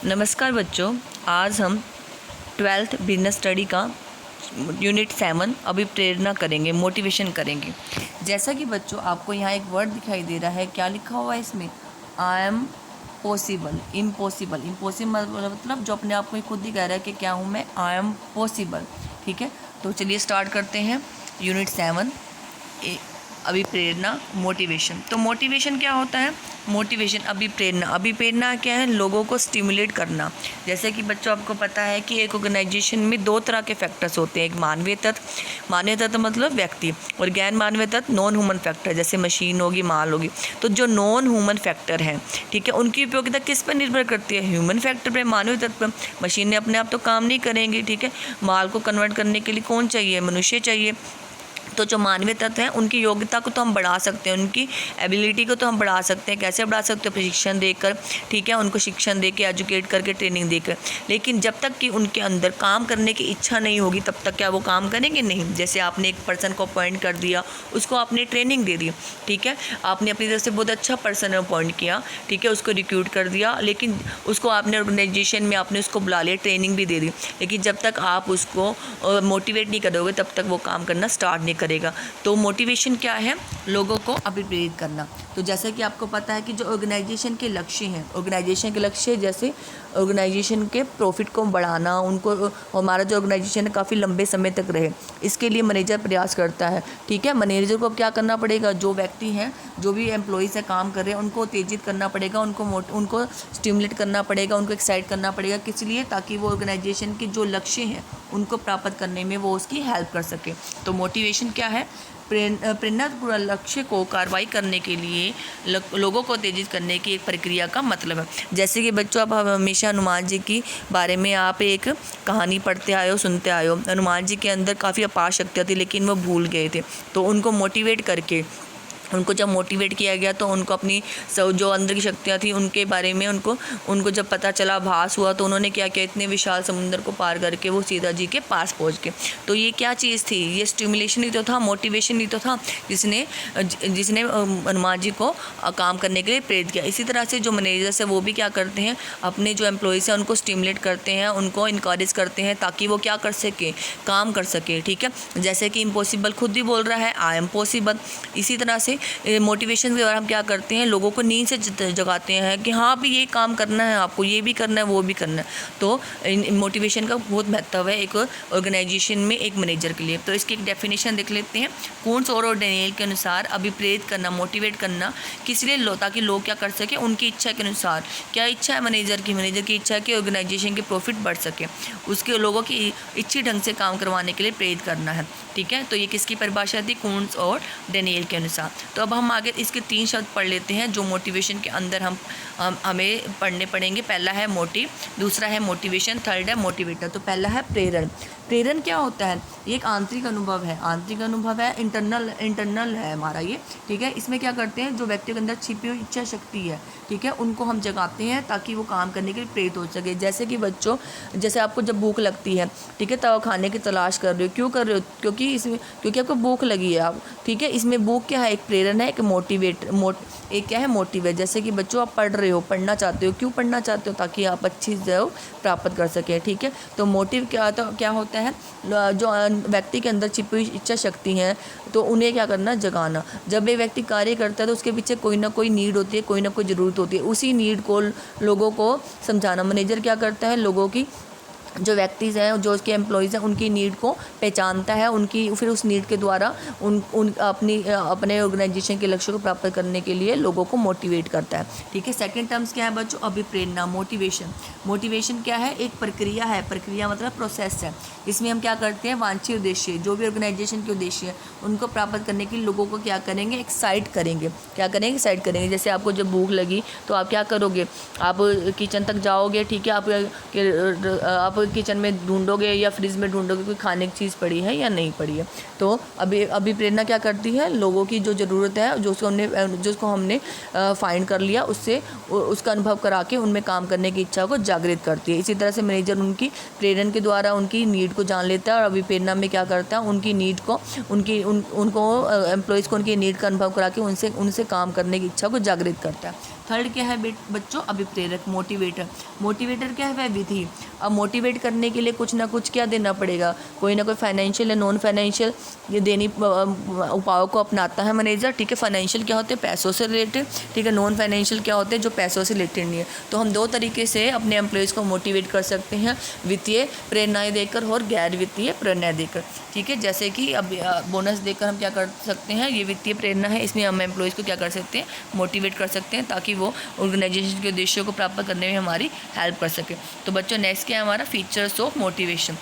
नमस्कार बच्चों, आज हम 12th बिजनेस स्टडी का यूनिट 7 अभिप्रेरणा करेंगे, मोटिवेशन करेंगे। जैसा कि बच्चों आपको यहाँ एक वर्ड दिखाई दे रहा है, क्या लिखा हुआ है इसमें? I am possible, impossible. Impossible मतलब जो अपने आप को खुद ही कह रहा है कि क्या हूँ मैं, आई एम पॉसिबल। ठीक है, तो चलिए स्टार्ट करते हैं यूनिट 7 अभिप्रेरणा, मोटिवेशन। तो मोटिवेशन क्या होता है? मोटिवेशन, अभिप्रेरणा क्या है? लोगों को स्टिमुलेट करना। जैसे कि बच्चों आपको पता है कि एक ऑर्गेनाइजेशन में दो तरह के फैक्टर्स होते हैं, एक मानवीय तत्व मतलब व्यक्ति, और गैर मानवीय तत्व नॉन ह्यूमन फैक्टर, जैसे मशीन होगी, माल होगी। तो जो नॉन ह्यूमन फैक्टर हैं, ठीक है, उनकी उपयोगिता किस पर निर्भर करती है? ह्यूमन फैक्टर पर, मानवीय तत्व पर। मशीन ने अपने आप तो काम नहीं करेंगी, ठीक है। माल को कन्वर्ट करने के लिए कौन चाहिए? मनुष्य चाहिए। तो जो मानवीय तत्व हैं उनकी योग्यता को तो हम बढ़ा सकते हैं, उनकी एबिलिटी को तो हम बढ़ा सकते हैं। कैसे बढ़ा सकते हैं? प्रशिक्षण देकर, ठीक है, उनको शिक्षण देकर, एजुकेट करके, ट्रेनिंग देकर। लेकिन जब तक कि उनके अंदर काम करने की इच्छा नहीं होगी तब तक क्या वो काम करेंगे? नहीं। जैसे आपने एक पर्सन को अपॉइंट कर दिया, उसको आपने ट्रेनिंग दे दी, ठीक है, आपने अपनी तरफ से बहुत अच्छा पर्सन अपॉइंट किया, ठीक है, उसको रिक्रूट कर दिया, लेकिन उसको आपने ऑर्गेनाइजेशन में आपने उसको बुला लिया, ट्रेनिंग भी दे दी, लेकिन जब तक आप उसको मोटिवेट नहीं करोगे तब तक वो काम करना स्टार्ट नहीं करेगा। तो मोटिवेशन क्या है? लोगों को अभिप्रेरित करना। तो जैसे कि आपको पता है कि जो ऑर्गेनाइजेशन के लक्ष्य हैं, ऑर्गेनाइजेशन के लक्ष्य जैसे ऑर्गेनाइजेशन के प्रॉफिट को बढ़ाना, उनको, हमारा जो ऑर्गेनाइजेशन है काफ़ी लंबे समय तक रहे, इसके लिए मैनेजर प्रयास करता है, ठीक है। मैनेजर को अब क्या करना पड़ेगा? जो व्यक्ति हैं, जो भी एम्प्लॉइज़ हैं, काम कर रहे हैं, उनको उत्तेजित करना पड़ेगा, उनको स्टिमुलेट करना पड़ेगा, उनको एक्साइट करना पड़ेगा। किस लिए? ताकि वो ऑर्गेनाइजेशन के जो लक्ष्य हैं उनको प्राप्त करने में वो उसकी हेल्प कर सके। तो मोटिवेशन क्या है? प्रेरणापूर्ण लक्ष्य को कार्रवाई करने के लिए लोगों को उत्तेजित करने की एक प्रक्रिया का मतलब है। जैसे कि बच्चों आप हमेशा हनुमान जी की बारे में आप एक कहानी पढ़ते आए हो, सुनते आए हो। हनुमान जी के अंदर काफ़ी अपार शक्तियाँ थी लेकिन वो भूल गए थे। तो उनको मोटिवेट करके, उनको जब मोटिवेट किया गया तो उनको अपनी जो अंदर की शक्तियाँ थी उनके बारे में उनको जब पता चला, आभास हुआ, तो उन्होंने क्या किया? इतने विशाल समुद्र को पार करके वो सीता जी के पास पहुंच गए। तो ये क्या चीज़ थी? ये स्टिमुलेशन ही तो था, मोटिवेशन ही तो था, जिसने हनुमान जी को काम करने के लिए प्रेरित किया। इसी तरह से जो मैनेजर्स है वो भी क्या करते हैं? अपने जो एम्प्लॉयज़ हैं उनको स्टिमुलेट करते हैं, उनको इनकरेज करते हैं ताकि वो क्या कर सके? काम कर सके, ठीक है। जैसे कि इम्पॉसिबल खुद ही बोल रहा है, आई एम पॉसिबल। इसी तरह से मोटिवेशन के द्वारा हम क्या करते हैं? लोगों को नींद से जगाते हैं कि हाँ भी ये काम करना है, आपको ये भी करना है, वो भी करना है। तो मोटिवेशन का बहुत महत्व है एक ऑर्गेनाइजेशन में, एक मैनेजर के लिए। तो इसकी एक डेफिनेशन देख लेते हैं। कून्स और डेनियल के अनुसार अभिप्रेरित करना, मोटिवेट करना किस लिए? ताकि लोग क्या कर सके? उनकी इच्छा के अनुसार। क्या इच्छा है मैनेजर की इच्छा है कि ऑर्गेनाइजेशन के प्रॉफिट बढ़ सके, उसके लोगों की इच्छित ढंग से काम करवाने के लिए प्रेरित करना है, ठीक है। तो ये किसकी परिभाषा थी? कून्स और डेनियल के अनुसार। तो अब हम आगे इसके 3 शब्द पढ़ लेते हैं जो मोटिवेशन के अंदर हमें पढ़ने पड़ेंगे। पहला है मोटिव, दूसरा है मोटिवेशन, थर्ड है मोटिवेटर। तो पहला है प्रेरण। प्रेरण क्या होता है? ये एक आंतरिक अनुभव है, इंटरनल है हमारा ये, ठीक है। इसमें क्या करते हैं? जो व्यक्ति के अंदर छिपी हुई इच्छा शक्ति है, ठीक है, उनको हम जगाते हैं ताकि वो काम करने के लिए प्रेरित हो सके। जैसे कि बच्चों, जैसे आपको जब भूख लगती है, ठीक है, तब खाने की तलाश कर रहे हो, क्यों कर रहे हो? क्योंकि आपको भूख लगी है, आप, ठीक है। इसमें भूख क्या है? एक प्रेरण है, एक क्या है? मोटिव है। जैसे कि बच्चों आप पढ़ना चाहते हो, क्यों पढ़ना चाहते हो? ताकि आप अच्छी जो प्राप्त कर सकें, ठीक है। तो मोटिव क्या होता है? जो व्यक्ति के अंदर छिपी हुई इच्छा शक्ति है तो उन्हें क्या करना? जगाना। जब एक व्यक्ति कार्य करता है तो उसके पीछे कोई ना कोई नीड होती है, कोई ना कोई ज़रूरत होती है, उसी नीड को लोगों को समझाना। मैनेजर क्या करता है? लोगों की, जो व्यक्तिज़ हैं, जो उसके एम्प्लॉयज़ हैं, उनकी नीड को पहचानता है, फिर उस नीड के द्वारा अपने ऑर्गेनाइजेशन के लक्ष्य को प्राप्त करने के लिए लोगों को मोटिवेट करता है, ठीक है। सेकंड टर्म्स क्या है बच्चों? अभिप्रेरणा, मोटिवेशन क्या है? एक प्रक्रिया है। प्रक्रिया मतलब प्रोसेस है। इसमें हम क्या करते हैं? वांछित उद्देश्य, जो भी ऑर्गेनाइजेशन के उद्देश्य है उनको प्राप्त करने के लिए लोगों को क्या करेंगे? एक्साइट करेंगे। क्या करेंगे? एक्साइट करेंगे। जैसे आपको जब भूख लगी तो आप क्या करोगे? आप किचन तक जाओगे, ठीक है, आप किचन में ढूंढोगे या फ्रिज में ढूंढोगे कोई खाने की चीज़ पड़ी है या नहीं पड़ी है। तो अभिप्रेरणा क्या करती है, लोगों की जो ज़रूरत है जो हमने फाइंड कर लिया उससे उसका अनुभव करा के उनमें काम करने की इच्छा को जागृत करती है। इसी तरह से मैनेजर उनकी प्रेरण के द्वारा उनकी नीड को जान लेता है और अभिप्रेरणा में क्या करता है, उनकी नीड को उनको एम्प्लॉयज़ को उनकी नीड का अनुभव करा के उनसे काम करने की इच्छा को जागृत करता है। थर्ड क्या है बच्चों, अभिप्रेरक, मोटिवेटर। मोटिवेटर क्या है, वह विधि। अब मोटिवेट करने के लिए कुछ ना कुछ क्या देना पड़ेगा, कोई ना कोई फाइनेंशियल या नॉन फाइनेंशियल ये देनी उपायों को अपनाता है मैनेजर। ठीक है, फाइनेंशियल क्या होते हैं, पैसों से रिलेटेड। ठीक है, नॉन फाइनेंशियल क्या होते हैं, जो पैसों से रिलेटेड नहीं है। तो हम 2 तरीके से अपने एम्प्लॉयज़ को मोटिवेट कर सकते हैं, वित्तीय प्रेरणाएँ देकर और गैर वित्तीय प्रेरणाएँ देकर। ठीक है, जैसे कि अब बोनस देकर हम क्या कर सकते हैं, ये वित्तीय प्रेरणा है, इसमें हम एम्प्लॉयज़ को क्या कर सकते हैं, मोटिवेट कर सकते हैं ताकि वो ऑर्गेनाइजेशन के उद्देश्यों को प्राप्त करने में हमारी हेल्प कर सके। तो बच्चों नेक्स्ट क्या है हमारा, फीचर्स ऑफ मोटिवेशन।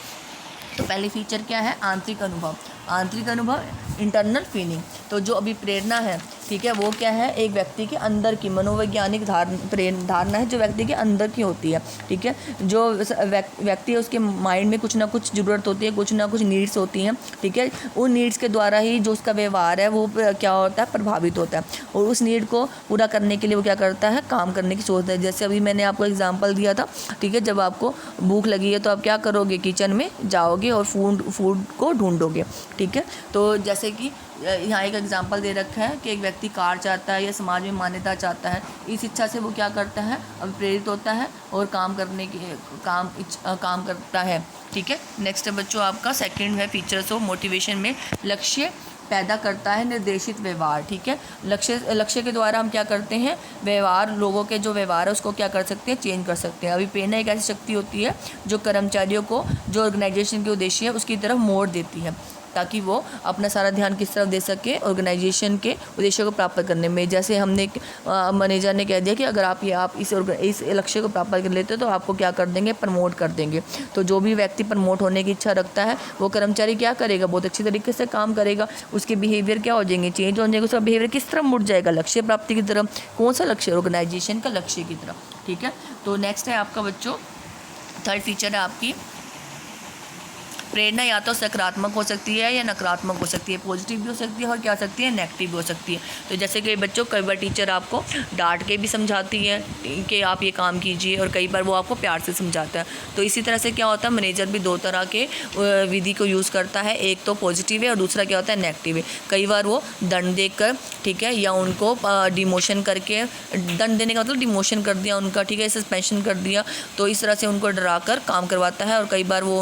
तो पहली फीचर क्या है, आंतरिक अनुभव। आंतरिक अनुभव, इंटरनल फीलिंग। तो जो अभी प्रेरणा है, ठीक है, वो क्या है, एक व्यक्ति के अंदर की मनोवैज्ञानिक धारणा है जो व्यक्ति के अंदर की होती है। ठीक है, जो व्यक्ति है उसके माइंड में कुछ ना कुछ ज़रूरत होती है, कुछ ना कुछ नीड्स होती हैं। ठीक है, उन नीड्स के द्वारा ही जो उसका व्यवहार है वो क्या होता है, प्रभावित होता है और उस नीड को पूरा करने के लिए वो क्या करता है, काम करने की सोचता है। जैसे अभी मैंने आपको एग्जाम्पल दिया था। ठीक है, जब आपको भूख लगी है तो आप क्या करोगे, किचन में जाओगे और फूड को ढूंढोगे। ठीक है, तो जैसे कि यहाँ एक एग्जांपल दे रखा है कि एक व्यक्ति कार चाहता है या समाज में मान्यता चाहता है, इस इच्छा से वो क्या करता है, अब प्रेरित होता है और काम करता है। ठीक है, नेक्स्ट है बच्चों आपका सेकंड है फीचर्स ऑफ मोटिवेशन में लक्ष्य पैदा करता है निर्देशित व्यवहार। ठीक है, लक्ष्य के द्वारा हम क्या करते हैं, व्यवहार, लोगों के जो व्यवहार है उसको क्या कर सकते हैं, चेंज कर सकते हैं। अभी प्रेरणा एक ऐसी शक्ति होती है जो कर्मचारियों को जो ऑर्गेनाइजेशन के उद्देश्य है उसकी तरफ मोड़ देती है ताकि वो अपना सारा ध्यान किस तरफ दे सके, ऑर्गेनाइजेशन के उद्देश्यों को प्राप्त करने में। जैसे हमने मैनेजर ने कह दिया कि अगर आप इस लक्ष्य को प्राप्त कर लेते हो तो आपको क्या कर देंगे, प्रमोट कर देंगे। तो जो भी व्यक्ति प्रमोट होने की इच्छा रखता है वो कर्मचारी क्या करेगा, बहुत अच्छी तरीके से काम करेगा, उसके बिहेवियर क्या हो जाएंगे, चेंज हो जाएंगे, उसका बिहेवियर किस तरफ मुड़ जाएगा, लक्ष्य प्राप्ति की तरफ। कौन सा लक्ष्य, ऑर्गेनाइजेशन का लक्ष्य की तरफ। ठीक है, तो नेक्स्ट है आपका बच्चों थर्ड फीचर है आपकी प्रेरणा या तो सकारात्मक हो सकती है या नकारात्मक हो सकती है, पॉजिटिव भी हो सकती है और क्या हो सकती है, नेगेटिव भी हो सकती है। तो जैसे कि बच्चों कई बार टीचर आपको डांट के भी समझाती है कि आप ये काम कीजिए और कई बार वो आपको प्यार से समझाता है। तो इसी तरह से क्या होता है, मैनेजर भी 2 तरह के विधि को यूज़ करता है, एक तो पॉजिटिव है और दूसरा क्या होता है, नेगेटिव है। कई बार वो दंड देकर, ठीक है, या उनको डिमोशन करके, दंड देने का मतलब डिमोशन कर दिया उनका, ठीक है, सस्पेंशन कर दिया, तो इस तरह से उनको डरा कर काम करवाता है। और कई बार वो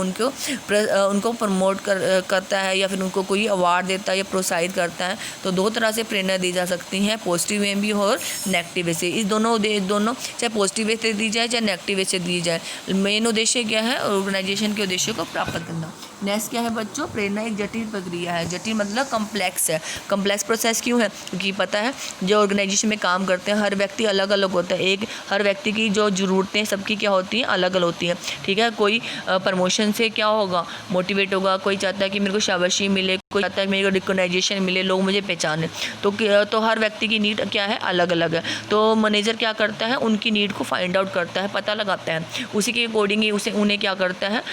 उनको प्रमोट करता है या फिर उनको कोई अवार्ड देता है या प्रोत्साहित करता है। तो 2 तरह से प्रेरणा दी जा सकती हैं, पॉजिटिव वे भी और नेगेटिव वे से। इस दोनों चाहे पॉजिटिव वे से दी जाए चाहे नेगेटिव वे से दी जाए, मेन उद्देश्य क्या है, ऑर्गेनाइजेशन के उद्देश्य को प्राप्त करना। नेक्स्ट क्या है बच्चों, प्रेरणा एक जटिल प्रक्रिया है। जटिल मतलब कम्प्लेक्स है। कम्प्लेक्स प्रोसेस क्यों है, क्योंकि पता है जो ऑर्गेनाइजेशन में काम करते हैं हर व्यक्ति अलग अलग होता है। हर व्यक्ति की जो ज़रूरतें सबकी क्या होती हैं, अलग अलग होती हैं। ठीक है, कोई प्रमोशन से क्या होगा, मोटिवेट होगा, कोई चाहता है कि मेरे को शाबाशी मिले, कोई चाहता है मेरे को रिकॉग्नाइजेशन मिले, लोग मुझे पहचाने। तो हर व्यक्ति की नीड क्या है, अलग अलग है। तो मैनेजर क्या करता है, उनकी नीड को फाइंड आउट करता है, पता लगाता है, उसी के अकॉर्डिंग ही उन्हें क्या करता है,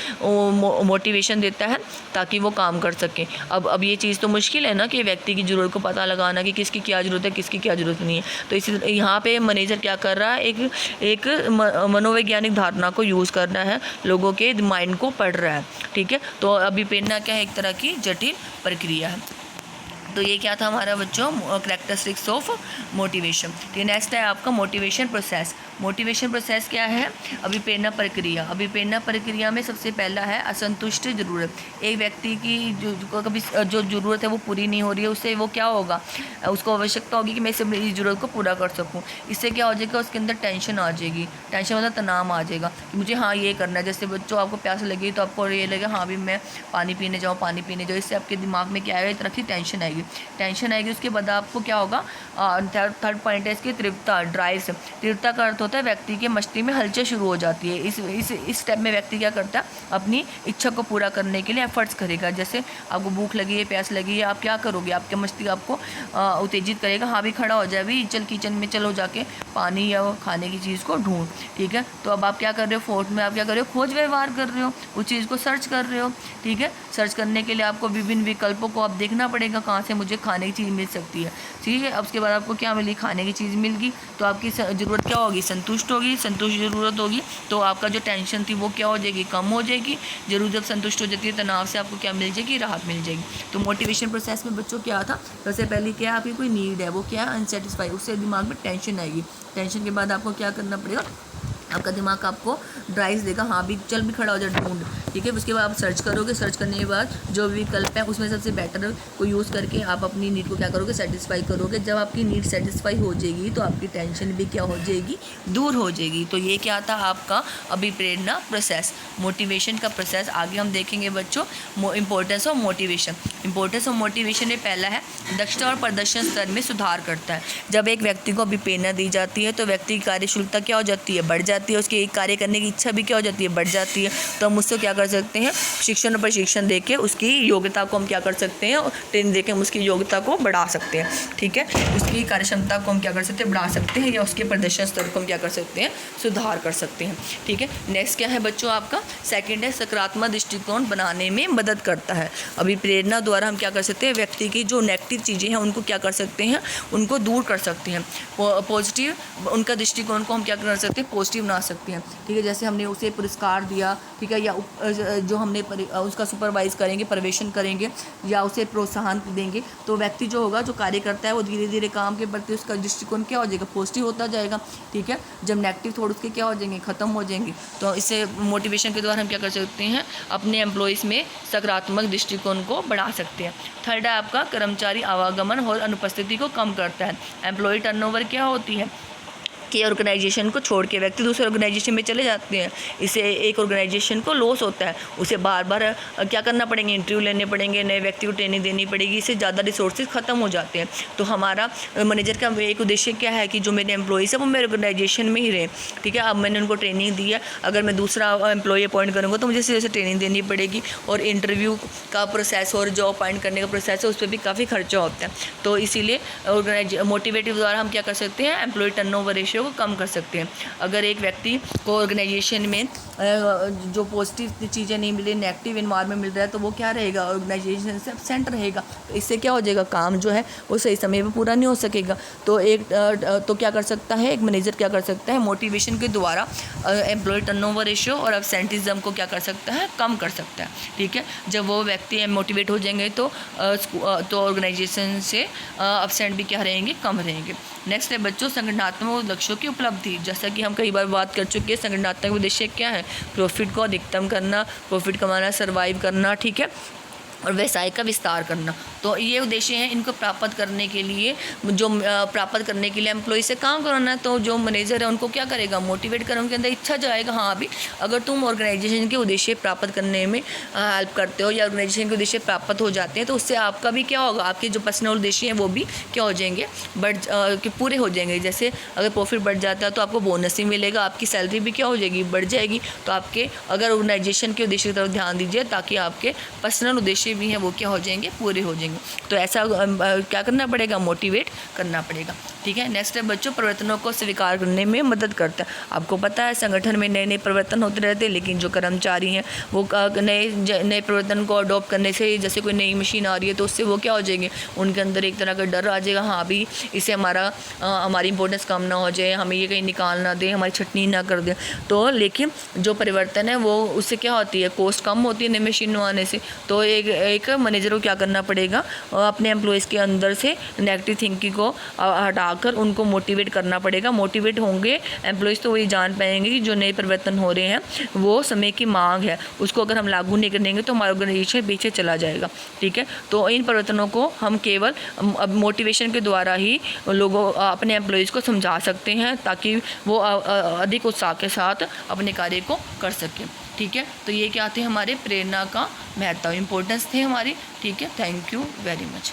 मोटिवेशन देता है ताकि वो काम कर सकें। अब ये चीज़ तो मुश्किल है ना कि व्यक्ति की ज़रूरत को पता लगाना कि किसकी क्या ज़रूरत है, किसकी क्या ज़रूरत नहीं है। तो इसी यहाँ पे मैनेजर क्या कर रहा है, एक मनोवैज्ञानिक धारणा को यूज़ करना है, लोगों के माइंड को पढ़ रहा है। ठीक है, तो अभी प्रेरणा क्या है, एक तरह की जटिल प्रक्रिया है। तो ये क्या था हमारा बच्चों, कैरेक्टरिस्टिक्स ऑफ मोटिवेशन। तो नेक्स्ट है आपका मोटिवेशन प्रोसेस। मोटिवेशन प्रोसेस क्या है, अभिप्रेरणा प्रक्रिया। अभिप्रेरणा प्रक्रिया में सबसे पहला है असंतुष्ट ज़रूरत। एक व्यक्ति की कभी जो ज़रूरत है वो पूरी नहीं हो रही है, उससे वो क्या होगा, उसको आवश्यकता होगी कि मैं इस ज़रूरत को पूरा कर सकूँ। इससे क्या हो जाएगा, उसके अंदर टेंशन आ जाएगी, टेंशन मतलब तनाव आ जाएगा कि मुझे हाँ ये करना है। जैसे बच्चों आपको प्यास लगी तो आपको ये लगेगा हाँ भी मैं पानी पीने जाऊँ। इससे आपके दिमाग में क्या आएगा, एक तरह की टेंशन आएगी। उसके बाद आपको क्या होगा, थर्ड पॉइंट है इसकी तीव्रता, ड्राइव से। तीव्रता का अर्थ होता है, व्यक्ति के मस्तिष्क में हलचल शुरू हो जाती है। इस स्टेप में व्यक्ति क्या करता है, अपनी इच्छा को पूरा करने के लिए एफर्ट्स करेगा। जैसे आपको भूख लगी है, प्यास लगी है, आप क्या करोगे, आपके मस्तिष्क आपको उत्तेजित करेगा, हाँ भी खड़ा हो जाए, भी चल किचन में चलो, जाके पानी या खाने की चीज़ को ढूंढ। ठीक है, तो अब आप क्या कर रहे हो, फोर्थ में आप क्या कर रहे हो, खोज व्यवहार कर रहे हो, उस चीज़ को सर्च कर रहे हो। ठीक है, सर्च करने के लिए आपको विभिन्न विकल्पों को आप देखना पड़ेगा, कहाँ से मुझे खाने की चीज़ मिल सकती है। ठीक है, अब उसके बाद आपको क्या मिली, खाने की चीज़ मिल गई, तो आपकी ज़रूरत क्या होगी, संतुष्ट होगी। संतुष्ट ज़रूरत होगी तो आपका जो टेंशन थी वो क्या हो जाएगी, कम हो जाएगी। जरूरत जब संतुष्ट हो जाती है, तनाव से आपको क्या मिल जाएगी, राहत मिल जाएगी। तो मोटिवेशन प्रोसेस में बच्चों क्या था, सबसे पहले क्या आपकी कोई नीड है, वो क्या है, अनसेटिस्फाई, उससे दिमाग में टेंशन आएगी। टेंशन के बाद आपको क्या करना पड़ेगा, आपका दिमाग आपको ड्राइव देगा, हाँ भी चल भी खड़ा हो जाए, ढूंढ। ठीक है, उसके बाद आप सर्च करोगे, सर्च करने के बाद जो विकल्प है उसमें सबसे बेटर को यूज़ करके आप अपनी नीड को क्या करोगे, सेटिस्फाई करोगे। जब आपकी नीड सेटिस्फाई हो जाएगी तो आपकी टेंशन भी क्या हो जाएगी, दूर हो जाएगी। तो ये क्या था आपका अभिप्रेरणा प्रोसेस, मोटिवेशन का प्रोसेस। आगे हम देखेंगे बच्चों importance of motivation. Importance of motivation में पहला है, दक्षता और प्रदर्शन स्तर में सुधार करता है। जब एक व्यक्ति को अभिप्रेरणा दी जाती है तो व्यक्ति की कार्यशीलता क्या हो जाती है, बढ़ जाती है, उसकी कार्य करने की इच्छा भी क्या हो जाती है, बढ़ जाती है। तो हम उससे क्या कर सकते हैं, शिक्षण और प्रशिक्षण देके उसकी योग्यता को हम क्या कर सकते हैं, ट्रेनिंग देके हम उसकी योग्यता को बढ़ा सकते हैं। ठीक है, उसकी कार्यक्षमता को हम क्या कर सकते हैं, बढ़ा सकते हैं, या उसके प्रदर्शन स्तर को हम क्या कर सकते हैं, सुधार कर सकते हैं। ठीक है, नेक्स्ट क्या है बच्चों आपका, सेकंड है, सकारात्मक दृष्टिकोण बनाने में मदद करता है। अभिप्रेरणा द्वारा हम क्या कर सकते हैं, व्यक्ति की जो नेगेटिव चीज़ें हैं उनको क्या कर सकते हैं, उनको दूर कर सकते हैं। पॉजिटिव उनका दृष्टिकोण को हम क्या कर सकते हैं, पॉजिटिव बना सकते हैं। ठीक है, जैसे हमने उसे पुरस्कार दिया, ठीक है, या जो हमने उसका सुपरवाइज करेंगे, पर्यवेक्षण करेंगे या उसे प्रोत्साहन देंगे, तो व्यक्ति जो होगा, जो कार्य करता है, वो धीरे धीरे काम के प्रति उसका दृष्टिकोण क्या हो जाएगा, पॉजिटिव होता जाएगा। ठीक है, जब नेगेटिव थॉट उसके क्या हो जाएंगे, खत्म हो जाएंगे। तो इससे मोटिवेशन के द्वारा हम क्या कर सकते हैं, अपने एम्प्लॉयज़ में सकारात्मक दृष्टिकोण को बढ़ा सकते हैं। थर्ड है आपका, कर्मचारी आवागमन और अनुपस्थिति को कम करता है। एम्प्लॉय टर्नओवर क्या होती है कि ऑर्गेनाइजेशन को छोड़ के व्यक्ति दूसरे ऑर्गेनाइजेशन में चले जाते हैं, इससे एक ऑर्गेनाइजेशन को लॉस होता है, उसे बार बार क्या करना पड़ेंगे, इंटरव्यू लेने पड़ेंगे, नए व्यक्ति को ट्रेनिंग देनी पड़ेगी, इससे ज़्यादा रिसोर्सेज खत्म हो जाते हैं। तो हमारा मैनेजर का एक उद्देश्य क्या है कि जो मेरे एम्प्लॉयज़ हैं वो मेरे ऑर्गेनाइजेशन में ही रहे। ठीक है, अब मैंने उनको ट्रेनिंग दी है, अगर मैं दूसरा एम्प्लॉय अपॉइंट करूँगा तो मुझे सीधे से ट्रेनिंग देनी पड़ेगी, और इंटरव्यू का प्रोसेस और जॉब अपॉइंट करने का प्रोसेस है, उस पर भी काफ़ी खर्चा होता है। तो इसीलिए मोटिवेटिव द्वारा हम क्या कर सकते हैं, एम्प्लॉय टर्नओवर रेशियो को कम कर सकते हैं। अगर एक व्यक्ति को ऑर्गेनाइजेशन में जो पॉजिटिव चीज़ें नहीं मिली, नेगेटिव इन्वायरमेंट मिल रहा है, तो वो क्या रहेगा, ऑर्गेनाइजेशन से एब्सेंट रहेगा। तो इससे क्या हो जाएगा, काम जो है वो सही समय पर पूरा नहीं हो सकेगा। तो क्या कर सकता है, एक मैनेजर क्या कर सकता है, मोटिवेशन के द्वारा एम्प्लॉय टर्नओवर रेशियो और एब्सेंटिज्म को क्या कर सकता है, कम कर सकता है। ठीक है, जब वो व्यक्ति मोटिवेट हो जाएंगे तो ऑर्गेनाइजेशन से एब्सेंट भी क्या रहेंगे, कम रहेंगे। नेक्स्ट है बच्चों, संगठनात्मक लक्ष्यों की उपलब्धि। जैसा कि हम कई बार बात कर चुके हैं, संगठनात्मक उद्देश्य क्या है, प्रॉफिट को अधिकतम करना, प्रॉफिट कमाना, सर्वाइव करना। ठीक है, और व्यवसाय का विस्तार करना। तो ये उद्देश्य हैं, इनको प्राप्त करने के लिए एम्प्लॉय से काम कराना। तो जो मैनेजर है उनको क्या करेगा, मोटिवेट करें, उनके अंदर इच्छा जाएगा, हाँ अभी अगर तुम ऑर्गेनाइजेशन के उद्देश्य प्राप्त करने में हेल्प करते हो या ऑर्गेनाइजेशन के उद्देश्य प्राप्त हो जाते हैं, तो उससे आपका भी क्या होगा, आपके जो पर्सनल उद्देश्य हैं वो भी क्या हो जाएंगे, पूरे हो जाएंगे। जैसे अगर प्रॉफिट बढ़ जाता है तो आपको बोनस ही मिलेगा, आपकी सैलरी भी क्या हो जाएगी, बढ़ जाएगी। तो आपके अगर ऑर्गेनाइजेशन के उद्देश्य की तरफ ध्यान दीजिए, ताकि आपके पर्सनल उद्देश्य भी हैं वो क्या हो जाएंगे, पूरे हो जाएंगे। तो ऐसा क्या करना पड़ेगा, मोटिवेट करना पड़ेगा। ठीक है, नेक्स्ट है बच्चों, परिवर्तनों को स्वीकार करने में मदद करता है। आपको पता है संगठन में नए नए परिवर्तन होते रहते हैं, लेकिन जो कर्मचारी हैं वो नए परिवर्तन को अडॉप्ट करने से, जैसे कोई नई मशीन आ रही है तो उससे वो क्या हो जाएंगे, उनके अंदर एक तरह का डर आ जाएगा, हाँ अभी इससे हमारी इंपॉर्टेंस कम ना हो जाए, हमें ये कहीं निकाल ना दें, हमारी छटनी ना कर दें। तो लेकिन जो परिवर्तन है वो उससे क्या होती है, कॉस्ट कम होती है नई मशीन आने से। तो एक मैनेजर को क्या करना पड़ेगा, अपने एम्प्लॉयज़ के अंदर से नेगेटिव थिंकिंग को हटाकर उनको मोटिवेट करना पड़ेगा। मोटिवेट होंगे एम्प्लॉयज़ तो वही जान पाएंगे कि जो नए परिवर्तन हो रहे हैं वो समय की मांग है, उसको अगर हम लागू नहीं करेंगे तो हमारा ऑर्गेनाइजेशन पीछे चला जाएगा। ठीक है, तो इन परिवर्तनों को हम केवल मोटिवेशन के द्वारा ही लोगों अपने एम्प्लॉयज़ को समझा सकते हैं, ताकि वो अधिक उत्साह के साथ अपने कार्य को कर सकें। ठीक है, तो ये क्या थे, हमारे प्रेरणा का महत्व, इम्पोर्टेंस थे हमारी। ठीक है, थैंक यू वेरी मच।